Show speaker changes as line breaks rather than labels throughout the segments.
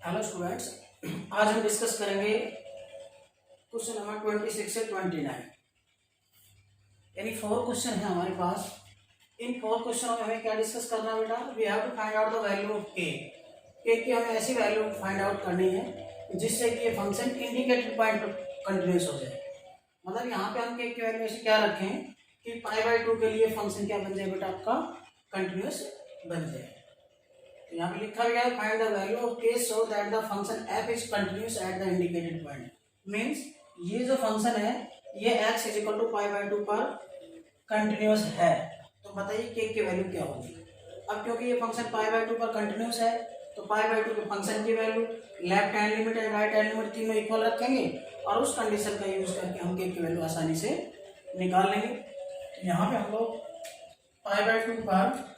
Hello students, आज हम discuss करेंगे क्वेश्चन नंबर 26 से 29। यानी 4 क्वेश्चन है हमारे पास। इन 4 क्वेश्चनों में हमें क्या डिस्कस करना है बेटा? We have to find out the value of K की हमें ऐसी वैल्यू फाइंड आउट करनी है जिससे कि ये फंक्शन इंडिकेटेड पॉइंट पर कंटिन्यूस हो जाए। मतलब यहाँ पे हम के की वैल्यू ऐसे क्या रखें कि π/2 के लिए फंक्शन क्या बन जाए बेटा? आपका कंटिन्यूस बन जाए। यहाँ पे लिखा गया है find the value of k so that the function f is continuous at the indicated point. Means ये जो फंक्शन है ये x इज इक्वल टू π/2 पर कंटिन्यूस है। तो बताइए k की वैल्यू क्या होगी? अब क्योंकि ये फंक्शन π/2 पर कंटिन्यूस है तो π/2 के फंक्शन की value left hand limit and right hand limit तीनों इक्वल रखेंगे और उस कंडीशन का यूज करके हम k की वैल्यू आसानी से निकाल लेंगे। यहाँ पे हम लोग π/2 पर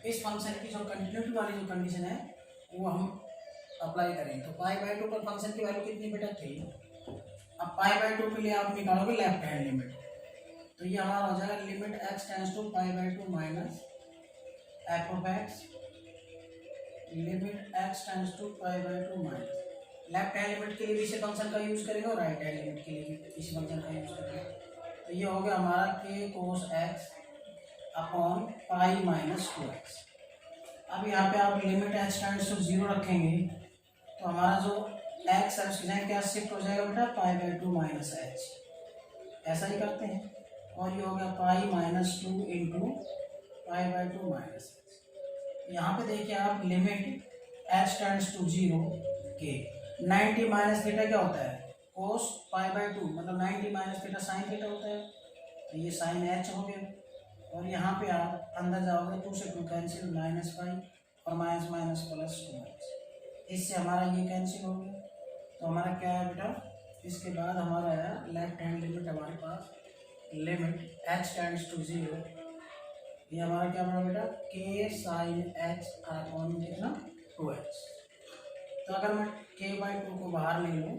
इस फंक्शन की जो कंटिन्यूटी वाली जो कंडीशन है वो हम अप्लाई करेंगे। तो π/2 पर फंक्शन की वैल्यू कितनी बेटा? 3। अब π/2 के लिए आप निकालोगे लेफ्ट हैंड लिमिट, तो ये हमारा हो जाएगा limit x tends to π/2 minus f of x limit x tends to π/2 minus left hand limit के लिए भी इसी फंक्शन का यूज करेंगे और राइट हैंड लिमिट के लिए भी इसी फंक्शन का यूज करेंगे। तो ये हो गया हमारा k cos x upon pi minus 2x। अब यहाँ पे आप लिमिट h टेंड्स टू 0 रखेंगे तो हमारा जो x है उसकी जगह क्या शिफ्ट हो जाएगा बेटा? π/2 माइनस h। ऐसा ही करते हैं और ये हो गया पाई माइनस 2 इंटू π/2 माइनस h। यहाँ पे देखिए आप लिमिट h टेंड्स टू 0 के 90 माइनस थीटा क्या होता है? कोस π/2 मतलब 90 माइनस थीटा साइन थीटा होता है। तो ये साइन h हो गया और यहाँ पे आप अंदर जाओगे 2 से 2 कैंसिल माइनस 5 और माइनस माइनस प्लस 2। इससे हमारा ये कैंसिल हो गया। तो हमारा क्या है बेटा? इसके बाद हमारा है लेफ्ट हैंड लिमिट हमारे पास लिमिट h टेंड्स टू 0। ये हमारा क्या बना बेटा? k साइन h अपॉन कितना? 2h। तो अगर मैं k/2 को बाहर ले लूँ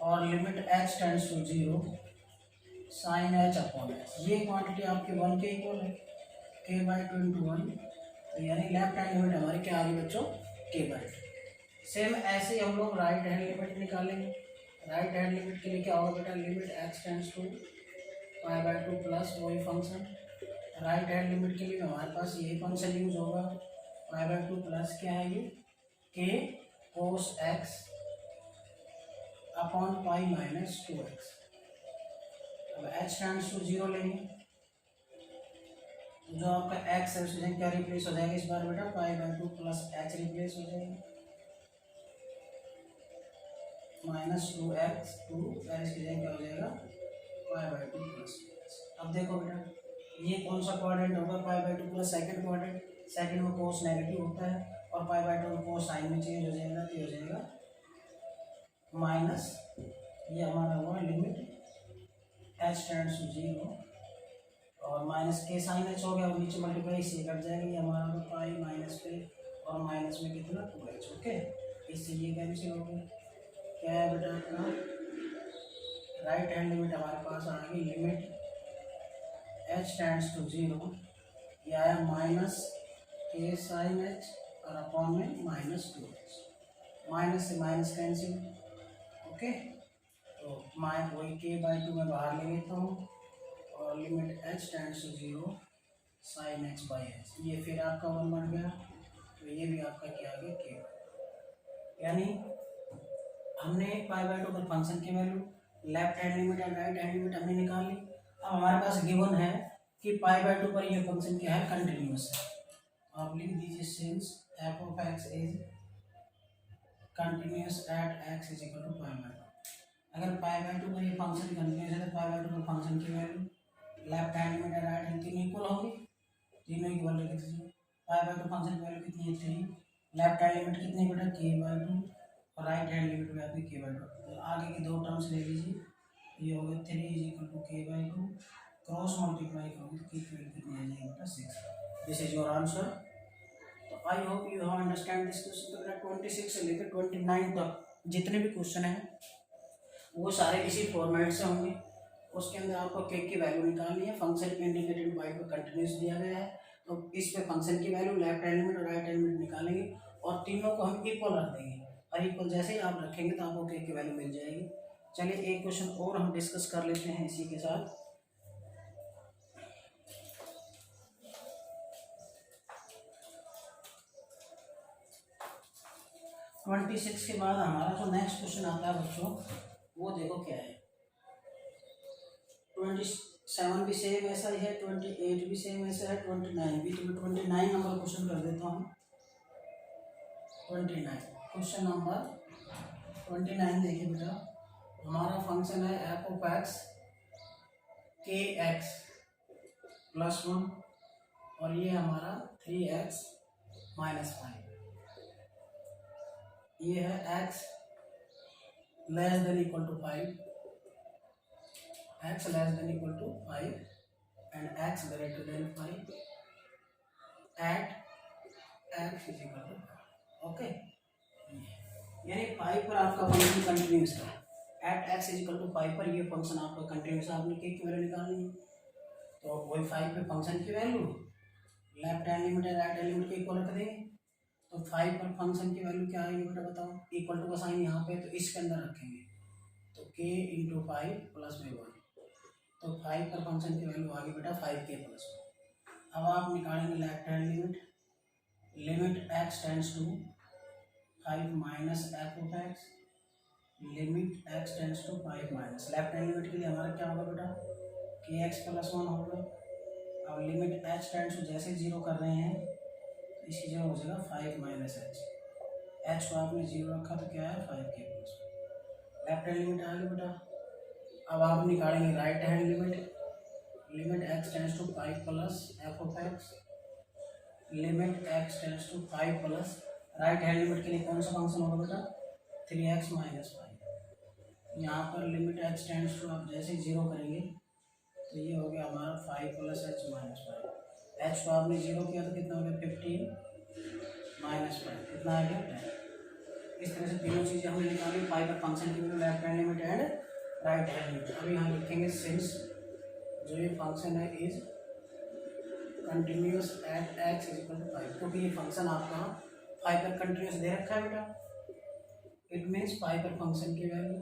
और limit h tends to 0 sine h upon h, ये क्वांटिटी आपके 1 के इक्वल है k/2 इंटू 1। तो यानी लेफ्ट हैंड लिमिट हमारी क्या आ रही बच्चों? k/2। सेम ऐसे ही हम लोग राइट हैंड लिमिट निकालेंगे। राइट हैंड लिमिट के लिए क्या होगा बेटा? Limit x tends to π/2 plus वही फंक्शन। राइट हैंड लिमिट के लिए हमारे पास यही फंक्शन यूज होगा π/2 प्लस क्या है ये k cos x upon pi minus 2x। अब h टेंड्स टू 0 लेंगे तो जो आपका x है उसकी जगह क्या रिप्लेस हो जाएगा इस बार बेटा? π/2 प्लस h रिप्लेस हो जाएगा माइनस 2x 2 और इसकी जगह क्या हो जाएगा? π/2 प्लस। अब देखो बेटा ये कौन सा क्वाड्रेंट होगा? π/2 प्लस सेकंड क्वाड्रेंट। सेकंड में कोस नेगेटिव होता है और π/2 में कोस साइन में चेंज हो जाएगा तो हो जाएगा माइनस। ये हमारा हुआ लिमिट h टेंड्स टू 0 और माइनस के साइन h हो गया और नीचे मल्टीप्लाई से कट जाएगा। ये हमारा पाई माइनस पे और माइनस में कितना? 2h। ओके, इससे ये कैंसिल हो गया। क्या है बेटा अपना? राइट हैंड लिमिट हमारे पास आ गई लिमिट h टेंड्स टू 0, ये आया माइनस के साइन h और अपॉन में माइनस 2h। माइनस से माइनस कैंसिल। ओके, तो वही k/2 में बाहर ले लेता हूँ और limit h tends to 0 sine x/h, ये फिर आपका 1 बन गया। तो ये भी आपका क्या आ गया? k। यानी हमने π/2 पर फंक्शन की वैल्यू लेफ्ट हैंड लिमिट और राइट हैंड लिमिट हमने निकाल ली। अब हमारे पास गिवन है कि π/2 पर ये फंक्शन क्या है? कंटिन्यूस है। आप लिख दीजिए since f of x is continuous at x is equal to π/2। अगर π/2 पर ये फंक्शन कंटिन्यूस है तो π/2 पर फंक्शन की वैल्यू लेफ्ट हैंड लिमिट और राइट हैंड तीनों इक्वल होगी। तीनों इक्वल लिख दीजिए। π/2 फंक्शन की वैल्यू कितनी है? 3। लेफ्ट हैंड लिमिट कितनी बेटा? k/2 और राइट हैंड लिमिट में आपकी k/2। तो आगे की दो टर्म्स ले लीजिए। ये हो गया 3 is equal to k/2 cross multiply करोगे तो k की वैल्यू कितनी आ जाएगी बेटा? 6। This is your answer. तो I hope you have understand this question. तो बेटा 26 से लेकर 29 तक जितने भी क्वेश्चन हैं वो सारे इसी फॉर्मेट से होंगे। उसके अंदर आपको के की वैल्यू निकालनी है। फंक्शन पे इंडिकेटेड बाय पर कंटिन्यूस दिया गया है तो इस पे फंक्शन की वैल्यू लेफ्ट हैंड लिमिट और राइट हैंड लिमिट निकालेंगे और तीनों को हम इक्वल रख देंगे, और इक्वल जैसे ही आप रखेंगे तो आपको के की वैल्यू मिल जाएगी। चलिए एक क्वेश्चन और हम डिस्कस कर लेते हैं इसी के साथ। 26 के बाद हमारा जो नेक्स्ट क्वेश्चन आता है बच्चों, वो देखो क्या है। 27 भी सेम ऐसा ही है, 28 भी सेम ऐसा है, 29 भी। तो मैं 29 नंबर क्वेश्चन कर देता हूँ। 29 क्वेश्चन नंबर 29 देखिए बेटा, हमारा फंक्शन है एफ ऑफ एक्स के एक्स प्लस 1, और ये हमारा 3x माइनस 5। ये है x less than equal to 5, x less than equal to 5 and x greater than 5 at x is equal to 5। Okay, यानी 5 पर आपका फंक्शन कंटिन्यूस है। At x is equal to 5 पर ये फंक्शन आपका कंटिन्यूस है। आपने के की वैल्यू निकालनी है, तो वही 5 पे फंक्शन की वैल्यू लेफ्ट हैंड लिमिट है राइट हैंड लिमिट के इक्वल रख देंगे। तो 5 पर फंक्शन की वैल्यू क्या आएगी बेटा बताओ। इक्वल टू का साइन यहाँ पे, तो इसके अंदर रखेंगे, तो k इंटू 5 प्लस में 1। तो 5 पर फंक्शन की वैल्यू आ गई बेटा 5k प्लस 1। अब आप निकालेंगे left hand limit, limit x tends to 5 minus F of X, limit x tends to 5 minus left hand limit के लिए हमारा क्या होगा बेटा kx प्लस 1 होगा। अब लिमिट h टेंड्स टू जैसे 0 कर रहे हैं, इसकी जगह हो जाएगा 5 माइनस एच को आपने 0 रखा तो क्या है 5k plus 1। Left hand limit आ गई बेटा। अब आप निकालेंगे right hand limit, limit x tends to 5 plus F of X, limit x tends to 5 plus right hand limit के लिए कौन सा फंक्शन होगा बेटा 3x माइनस 5। यहाँ पर लिमिट x टेंड्स टू आप जैसे 0 करेंगे तो ये हो गया हमारा 5 प्लस एच माइनस 5। एच को आपने 0 किया तो कितना हो गया 15 माइनस 5, कितना आ गया 10। इस तरह से तीनों चीज़ें हमने निकाली। 5 पर फंक्शन की value left hand limit and right hand limit. अभी यहाँ लिखेंगे सिंस जो ये फंक्शन है is continuous at X is equal to 5, क्योंकि ये फंक्शन आपका 5 पर कंटिन्यूस दे रखा है बेटा। इट मीन्स 5 पर फंक्शन की value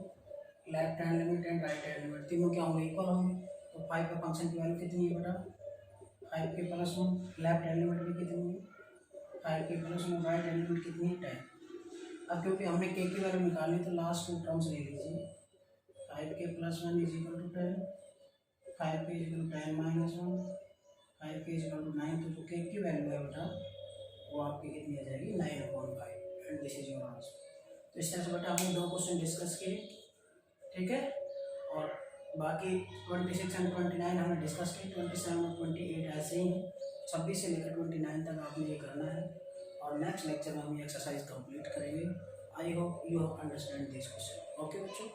left hand limit and right hand limit तीनों क्या होंगे इक्वल होंगे। तो 5 पर फंक्शन की वैल्यू कितनी है बेटा 5k plus 1, left hand limit भी कितनी है 5k plus 1, right hand limit कितनी है 10। अब क्योंकि हमने k की वैल्यू निकालनी तो लास्ट 2 टर्म्स ले लीजिए। 5k plus 1 is equal to 10, 5k is equal to 10 minus 1, 5k is equal to 9। तो जो k की वैल्यू है बेटा वो आपकी कितनी आ जाएगी 9/5 and this is your answer. तो इस तरह से बेटा हमने 2 क्वेश्चन डिस्कस किए, ठीक है। और बाकी 26 एंड 29 हमने डिस्कस की। 27 और 28 ऐसे ही हैं। 26 से लेकर 29 तक आपने ये करना है, और नेक्स्ट लेक्चर में हम ये एक्सरसाइज कंप्लीट करेंगे। आई hope you understand this question. Okay बच्चों।